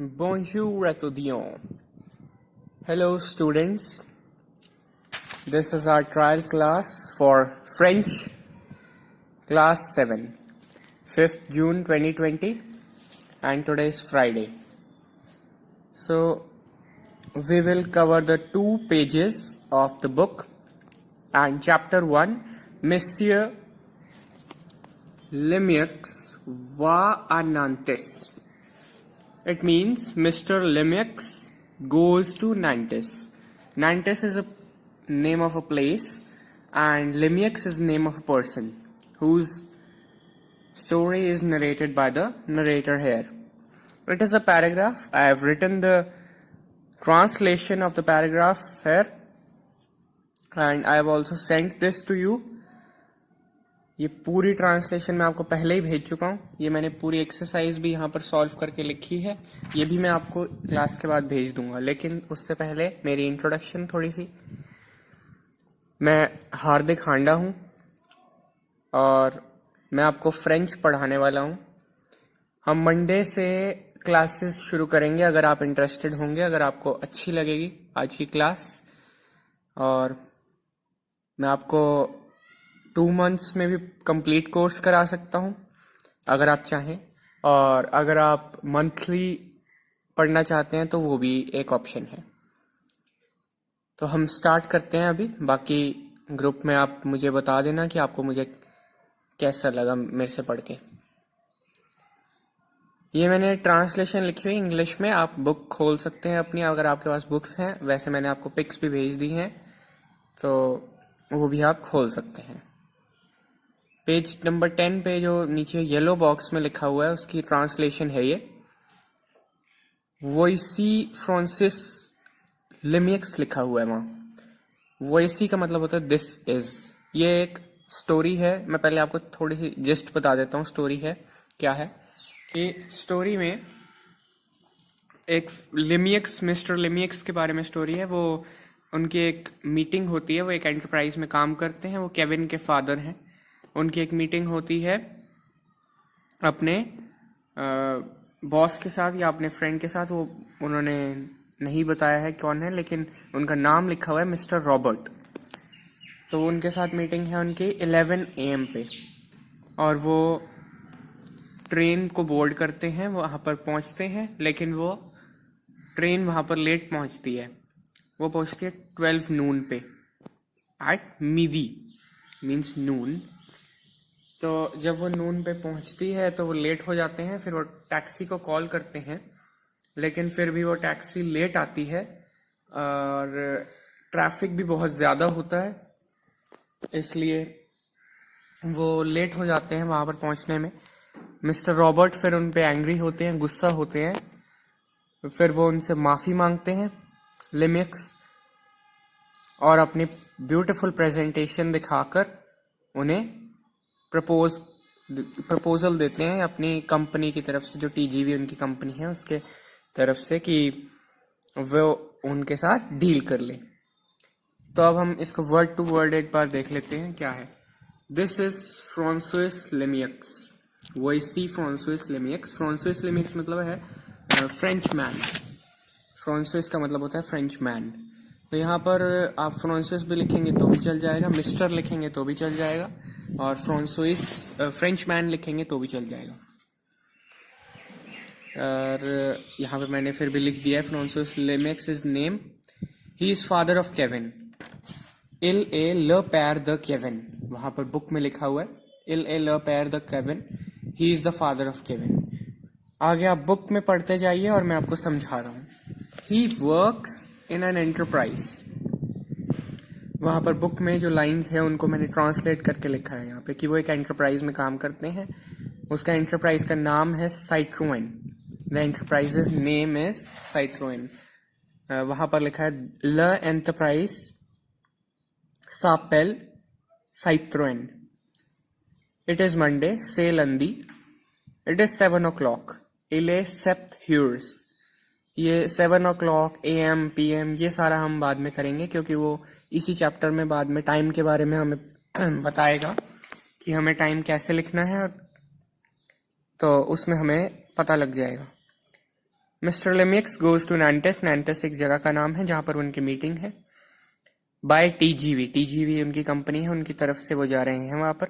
Bonjour étudiants. Hello students. This is our trial class for French class 7, 5th June 2020, and today is Friday. So we will cover the 2 pages of the book and chapter 1, Monsieur Lemieux va à Nantes. It means Mr. Lemieux goes to Nantes. Nantes is a name of a place and Lemieux is the name of a person whose story is narrated by the narrator here. It is a paragraph. I have written the translation of the paragraph here and I have also sent this to you. ये पूरी translation मैं आपको पहले ही भेज चुका हूँ. ये मैंने पूरी एक्सरसाइज भी यहाँ पर सॉल्व करके लिखी है. ये भी मैं आपको क्लास के बाद भेज दूंगा. लेकिन उससे पहले मेरी इंट्रोडक्शन थोड़ी सी. मैं हार्दिक हांडा हूँ और मैं आपको फ्रेंच पढ़ाने वाला हूँ. हम मंडे से क्लासेस शुरू करेंगे अगर आप इंटरेस्टेड होंगे, अगर आपको अच्छी लगेगी आज की क्लास. और मैं आपको 2 months में भी कंप्लीट कोर्स करा सकता हूँ अगर आप चाहें, और अगर आप मंथली पढ़ना चाहते हैं तो वो भी एक ऑप्शन है. तो हम स्टार्ट करते हैं अभी. बाकी ग्रुप में आप मुझे बता देना कि आपको मुझे कैसा लगा मेरे से पढ़ के. ये मैंने ट्रांसलेशन लिखी हुई इंग्लिश में. आप बुक खोल सकते हैं अपनी अगर आपके पास बुक्स हैं. वैसे मैंने आपको पिक्स भी भेज दी हैं तो वो भी आप खोल सकते हैं. पेज नंबर 10 पे जो नीचे येलो बॉक्स में लिखा हुआ है उसकी ट्रांसलेशन है ये. वॉइसी फ्रांसिस लिमियक्स लिखा हुआ है वहाँ. वॉइसी का मतलब होता है दिस इज. ये एक स्टोरी है. मैं पहले आपको थोड़ी सी जस्ट बता देता हूँ स्टोरी है क्या है. कि स्टोरी में एक लिमियक्स, मिस्टर लिमियक्स के बारे में स्टोरी है. वो उनकी एक मीटिंग होती है. वो एक एंटरप्राइज में काम करते हैं. वो केविन के फादर हैं. उनकी एक मीटिंग होती है अपने बॉस के साथ या अपने फ्रेंड के साथ. वो उन्होंने नहीं बताया है कौन है, लेकिन उनका नाम लिखा हुआ है मिस्टर रॉबर्ट. तो उनके साथ मीटिंग है उनकी 11 AM पे. और वो ट्रेन को बोर्ड करते हैं. वो वहाँ पर पहुँचते हैं लेकिन वो ट्रेन वहाँ पर लेट पहुँचती है. वो पहुँचती है 12 noon पे. एट मिडी मीन्स नून. तो जब वो नून पे पहुंचती है तो वो लेट हो जाते हैं. फिर वो टैक्सी को कॉल करते हैं लेकिन फिर भी वो टैक्सी लेट आती है और ट्रैफिक भी बहुत ज़्यादा होता है इसलिए वो लेट हो जाते हैं वहाँ पर पहुंचने में. मिस्टर रॉबर्ट फिर उन पे एंग्री होते हैं, गुस्सा होते हैं. फिर वो उनसे माफ़ी मांगते हैं लिमिक्स और अपनी ब्यूटीफुल प्रेजेंटेशन दिखाकर उन्हें प्रपोजल देते हैं अपनी कंपनी की तरफ से, जो TGV उनकी कंपनी है उसके तरफ से, कि वो उनके साथ डील कर ले. तो अब हम इसको वर्ड टू वर्ड एक बार देख लेते हैं क्या है. This is फ्रांसोइस लेमियक्स. वॉइसी फ्रांसोइस लेमियक्स. फ्रांसोइस लेमियक्स मतलब है फ्रेंच मैन. फ्रांसोइस का मतलब होता है फ्रेंच मैन. तो यहाँ पर आप फ्रांसोइस भी लिखेंगे तो भी चल जाएगा, मिस्टर लिखेंगे तो भी चल जाएगा, और फ्रांसोइस फ्रेंच मैन लिखेंगे तो भी चल जाएगा. और यहाँ पे मैंने फिर भी लिख दिया है François Lemieux is name. He is father of Kevin. इल ए ल पैर द केविन. वहाँ पर बुक में लिखा हुआ है इल ए ल पैर the Kevin. He is the father of Kevin. आगे आप बुक में पढ़ते जाइए और मैं आपको समझा रहा हूँ. He works in an enterprise. वहाँ पर बुक में जो लाइंस है उनको मैंने ट्रांसलेट करके लिखा है यहाँ पे कि वो एक एंटरप्राइज में काम करते हैं. उसका एंटरप्राइज का नाम है Citroën. The enterprise's name is Citroën. वहाँ पर लिखा है ल एंटरप्राइज सापेल साइट्रोएन. इट इज मंडे से लंदी. It is 7 o'clock. इले सेप्थ ह्यूर्स. ये 7 o'clock AM PM ये सारा हम बाद में करेंगे क्योंकि वो इसी चैप्टर में बाद में टाइम के बारे में हमें बताएगा कि हमें टाइम कैसे लिखना है. तो उसमें हमें पता लग जाएगा. मिस्टर लिमिक्स गोज टू नैंटिस, नैंटिस एक जगह का नाम है जहां पर उनकी मीटिंग है। बाय टीजीवी, टीजीवी उनकी कंपनी है, उनकी तरफ से वो जा रहे हैं वहां पर,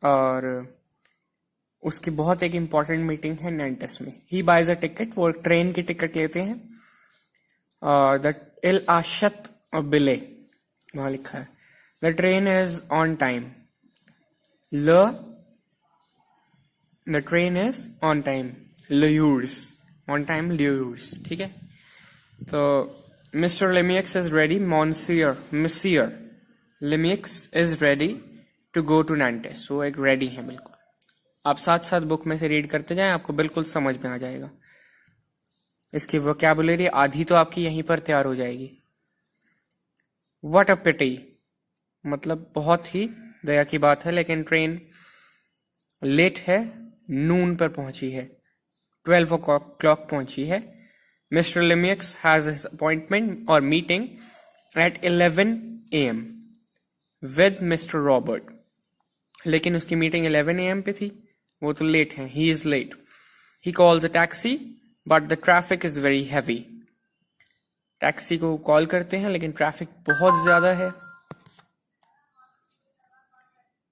और उसकी बहुत एक इम्पॉर्टेंट मीटिंग है नैंटिस में। ही बाइज अ टिकट, वो ट्रेन की टिकट लेते हैं। और द इल आशत और बिले वहां लिखा है, the train is on time. The train is on time, ल्यूर्स, ऑन टाइम ल्यूर्स, ठीक है। तो मिस्टर लिमिक्स इज रेडी, मिसियर Lemieux is ready to go to Nantes, वो एक रेडी है बिल्कुल। आप साथ साथ बुक में से रीड करते जाएं, आपको बिल्कुल समझ में आ जाएगा। इसकी वोकैबुलरी आधी तो आपकी यहीं पर तैयार हो जाएगी। व्हाट अ पिटी, मतलब बहुत ही दया की बात है, लेकिन ट्रेन लेट है, नून पर पहुंची है, 12 o'clock पहुंची है। मिस्टर लिमिक्स हैज हिज अपॉइंटमेंट और meeting at 11 AM with mister Robert, लेकिन उसकी मीटिंग 11 AM पे थी, वो तो लेट है, he is late. He calls a taxi but the traffic is very heavy. Taxi को कॉल करते हैं लेकिन ट्रैफिक बहुत ज्यादा है,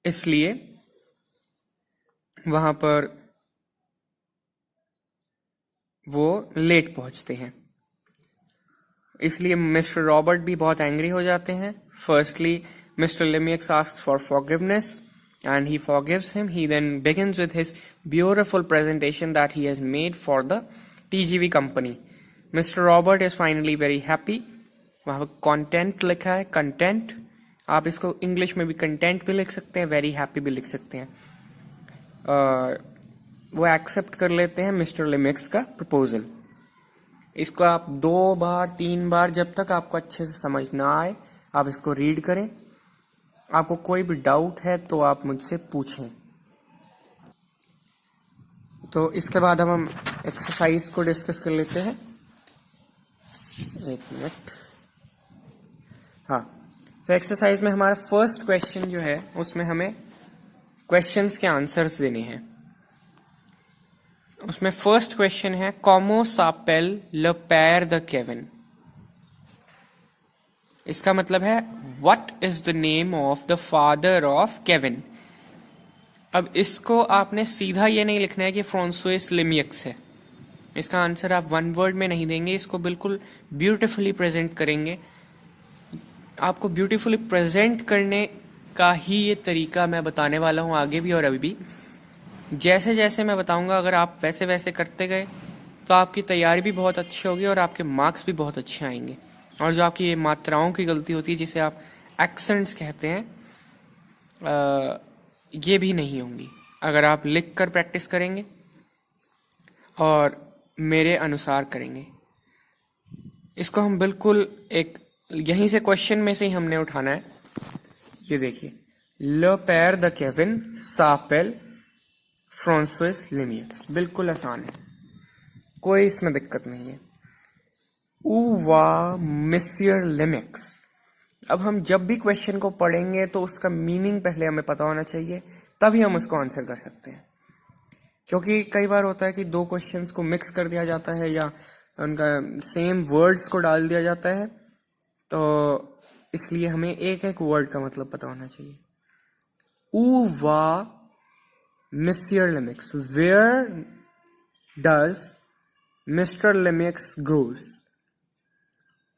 इसलिए वहां पर वो लेट पहुंचते हैं। इसलिए मिस्टर रॉबर्ट भी बहुत एंग्री हो जाते हैं। Firstly Mister Lemieux asks for forgiveness and he forgives him. He then begins with his beautiful presentation that he has made for the TGV company. Mr. Robert is finally very happy. वहाँ पर content लिखा है, content, आप इसको English में भी content भी लिख सकते हैं, very happy भी लिख सकते हैं। वो एक्सेप्ट कर लेते हैं मिस्टर लिमिक्स का प्रपोजल। इसको आप 2 बार 3 बार, जब तक आपको अच्छे से समझ ना आए, आप इसको रीड करें। आपको कोई भी डाउट है तो आप मुझसे पूछें। तो इसके बाद हम एक्सरसाइज को डिस्कस कर लेते हैं। 1 मिनट। हाँ, तो एक्सरसाइज में हमारा फर्स्ट क्वेश्चन जो है, उसमें हमें क्वेश्चंस के आंसर्स देने हैं। उसमें फर्स्ट क्वेश्चन है, कॉमो सापेल ल पैर द केविन। इसका मतलब है what is the name of the father of Kevin. अब इसको आपने सीधा ये नहीं लिखना है कि फ्रांसोइस लिमिक्स है। इसका आंसर आप 1 वर्ड में नहीं देंगे, इसको बिल्कुल ब्यूटीफुली प्रेजेंट करेंगे। आपको ब्यूटीफुली प्रेजेंट करने का ही ये तरीका मैं बताने वाला हूँ आगे भी और अभी भी। जैसे जैसे मैं बताऊंगा, अगर आप वैसे वैसे करते गए तो आपकी तैयारी भी बहुत अच्छी होगी और आपके मार्क्स भी बहुत अच्छे आएंगे। और जो आपकी ये मात्राओं की गलती होती है, जिसे आप एक्सेंट्स कहते हैं, ये भी नहीं होंगी अगर आप लिख कर प्रैक्टिस करेंगे और मेरे अनुसार करेंगे। इसको हम बिल्कुल एक यहीं से क्वेश्चन में से ही हमने उठाना है। ये देखिए, ल पैर द केविन सापेल फ्रांसोइस लिमिक्स, बिल्कुल आसान है, कोई इसमें दिक्कत नहीं है। वा मिसियर लिमिक्स। अब हम जब भी क्वेश्चन को पढ़ेंगे तो उसका मीनिंग पहले हमें पता होना चाहिए, तभी हम उसको आंसर कर सकते हैं। क्योंकि कई बार होता है कि 2 क्वेश्चंस को मिक्स कर दिया जाता है या उनका सेम वर्ड्स को डाल दिया जाता है, तो इसलिए हमें एक एक वर्ड का मतलब पता होना चाहिए। वा मिसियर लिमिक्स, वेयर डज मिस्टर लिमिक्स गोज।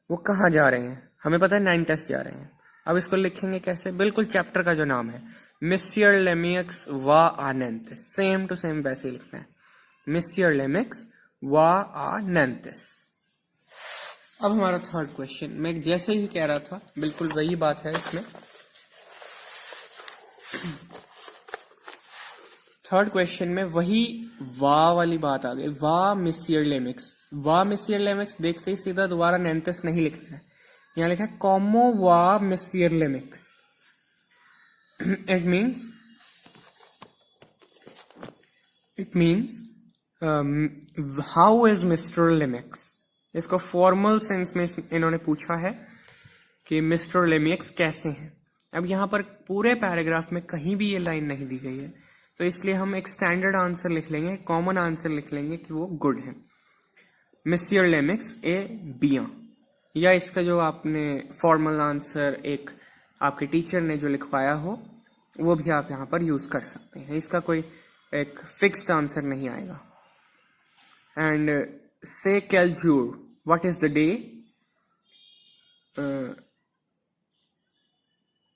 वो कहाँ जा रहे हैं? हमें पता है नैंटिस जा रहे हैं। अब इसको लिखेंगे कैसे? बिल्कुल चैप्टर का जो नाम है, मिसियर लिमिक्स वा आ नैंटिस, सेम टू सेम वैसे ही लिखना है, मिसियर लिमिक्स वा आ नैंटिस। अब हमारा थर्ड क्वेश्चन, मैं जैसे ही कह रहा था बिल्कुल वही बात है इसमें। थर्ड क्वेश्चन में वही वा वाली बात आ गई, वा मिसियर लिमिक्स। वा मिसियर लिमिक्स देखते ही सीधा दोबारा नैंटिस नहीं लिखना है, यहाँ लिखा है कॉमो वा मिसियर Lemieux. It means how is Mister Lemieux. इसको फॉर्मल सेंस में इन्होंने पूछा है कि मिस्टर लिमिक्स कैसे हैं। अब यहाँ पर पूरे पैराग्राफ में कहीं भी ये लाइन नहीं दी गई है, तो इसलिए हम एक स्टैंडर्ड आंसर लिख लेंगे, कॉमन आंसर लिख लेंगे कि वो गुड है। मिस्टर लेमिक्स ए बियां, या इसका जो आपने फॉर्मल आंसर एक आपके टीचर ने जो लिखवाया हो वो भी आप यहाँ पर यूज कर सकते हैं। इसका कोई एक फिक्स्ड आंसर नहीं आएगा। एंड से quel jour, what is the day?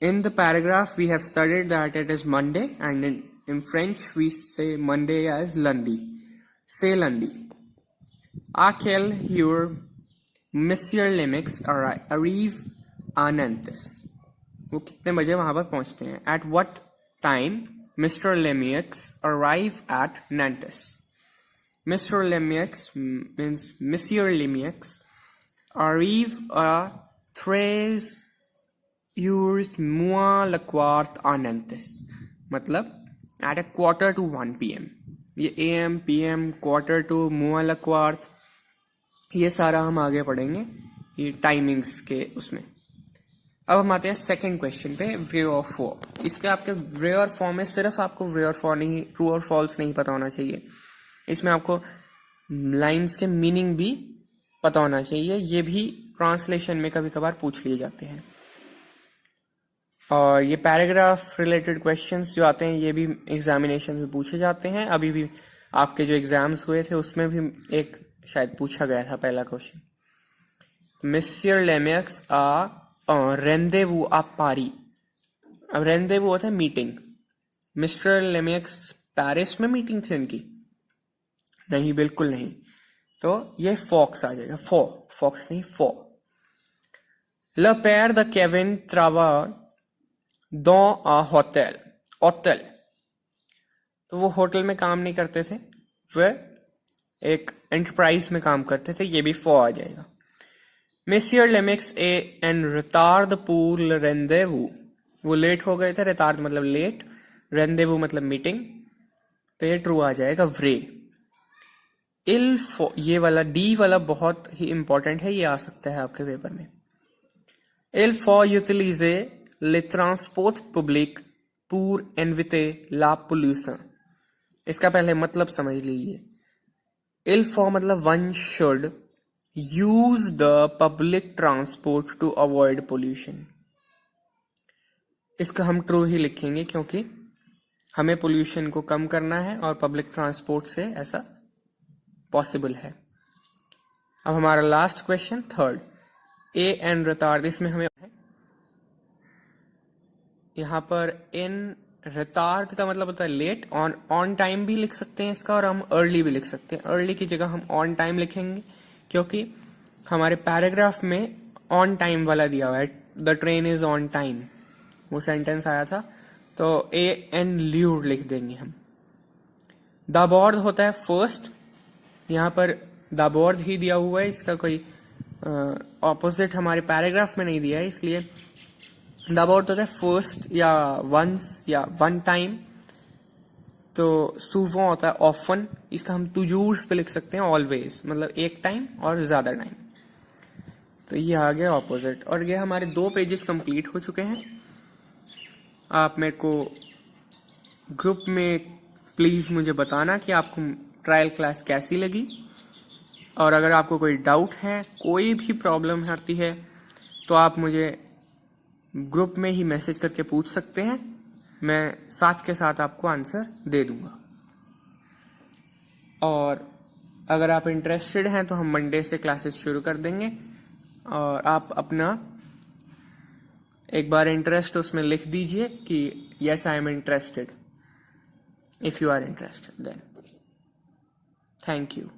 In the paragraph we have studied that it is Monday, and in French we say Monday as lundi. Say lundi. À quelle heure Monsieur Lemix arrive à Nantes? वो कितने बजे वहां पर पहुंचते हैं? At what time Mr. Lemix arrive at Nantes? Mr. Lemix means Monsieur Lemix arrive à 13 heures moins le quart à Nantes. मतलब at a quarter to 1 p.m. ये AM, PM, quarter to moins le quart, ये सारा हम आगे पढ़ेंगे ये timings के उसमें। अब हम आते हैं सेकंड क्वेश्चन पे, वे और फॉर। इसके आपके वे और फॉर में सिर्फ आपको वे और फॉर नहीं, ट्रू और फॉल्स नहीं पता होना चाहिए, इसमें आपको लाइंस के मीनिंग भी पता होना चाहिए। ये भी ट्रांसलेशन में कभी कभार पूछ लिए जाते हैं। और ये पैराग्राफ रिलेटेड क्वेश्चंस जो आते हैं ये भी एग्जामिनेशन में पूछे जाते हैं। अभी भी आपके जो एग्जाम्स हुए थे उसमें भी एक शायद पूछा गया था पहला क्वेश्चन। मिस्टर लेमिक्स आ रेंडेवू आ पारी। अब रेंडेवू होता है मीटिंग। मिस्टर लेमिक्स पेरिस में मीटिंग थी उनकी? नहीं, बिल्कुल नहीं। तो ये फॉक्स आ जाएगा, फॉक्स नहीं, for. Le père de Kevin travaille dans un hôtel. Hotel, तो वो होटल में काम नहीं करते थे, वह एक एंटरप्राइज में काम करते थे, ये भी फॉर आ जाएगा। Monsieur Lemix est en retard pour le rendez-vous. वो लेट हो गए थे, रिटार्ड मतलब लेट, रेंडेवू मतलब मीटिंग, तो ये ट्रू आ जाएगा, व्रे। ये वाला डी वाला बहुत ही इंपॉर्टेंट है, ये आ सकता है आपके पेपर में। Il faut utiliser les transports publics pour éviter la pollution. इसका पहले मतलब समझ लीजिए। Il faut मतलब one should use the public transport to avoid pollution. इसका हम ट्रू ही लिखेंगे क्योंकि हमें पोल्यूशन को कम करना है और पब्लिक ट्रांसपोर्ट से ऐसा पॉसिबल है। अब हमारा last question third, A N retard. इसमें हमें यहाँ पर इन रिटार्ड का मतलब होता है लेट। ऑन टाइम भी लिख सकते हैं इसका, और हम अर्ली भी लिख सकते हैं। अर्ली की जगह हम ऑन टाइम लिखेंगे क्योंकि हमारे पैराग्राफ में ऑन टाइम वाला दिया हुआ है, the train is on time, वो सेंटेंस आया था, तो ए एन ल्यूड लिख देंगे हम। दाबोर्ड होता है फर्स्ट, यहाँ पर दाबोर्ड ही दिया हुआ है, इसका कोई ऑपोजिट हमारे पैराग्राफ में नहीं दिया है, इसलिए दाबोर्ड होता है फर्स्ट या वंस या वन टाइम। तो सुवो होता है ऑफन, इसका हम तुजूर्स पे लिख सकते हैं, ऑलवेज मतलब एक टाइम और ज्यादा टाइम। तो ये आ गया ऑपोजिट। और ये हमारे 2 पेजेस कंप्लीट हो चुके हैं। आप मेरे को ग्रुप में प्लीज मुझे बताना कि आपको ट्रायल क्लास कैसी लगी, और अगर आपको कोई डाउट है, कोई भी प्रॉब्लम आती है, तो आप मुझे ग्रुप में ही मैसेज करके पूछ सकते हैं, मैं साथ के साथ आपको आंसर दे दूंगा। और अगर आप इंटरेस्टेड हैं तो हम मंडे से क्लासेस शुरू कर देंगे, और आप अपना एक बार इंटरेस्ट उसमें लिख दीजिए कि yes I am interested. If you are interested then thank you.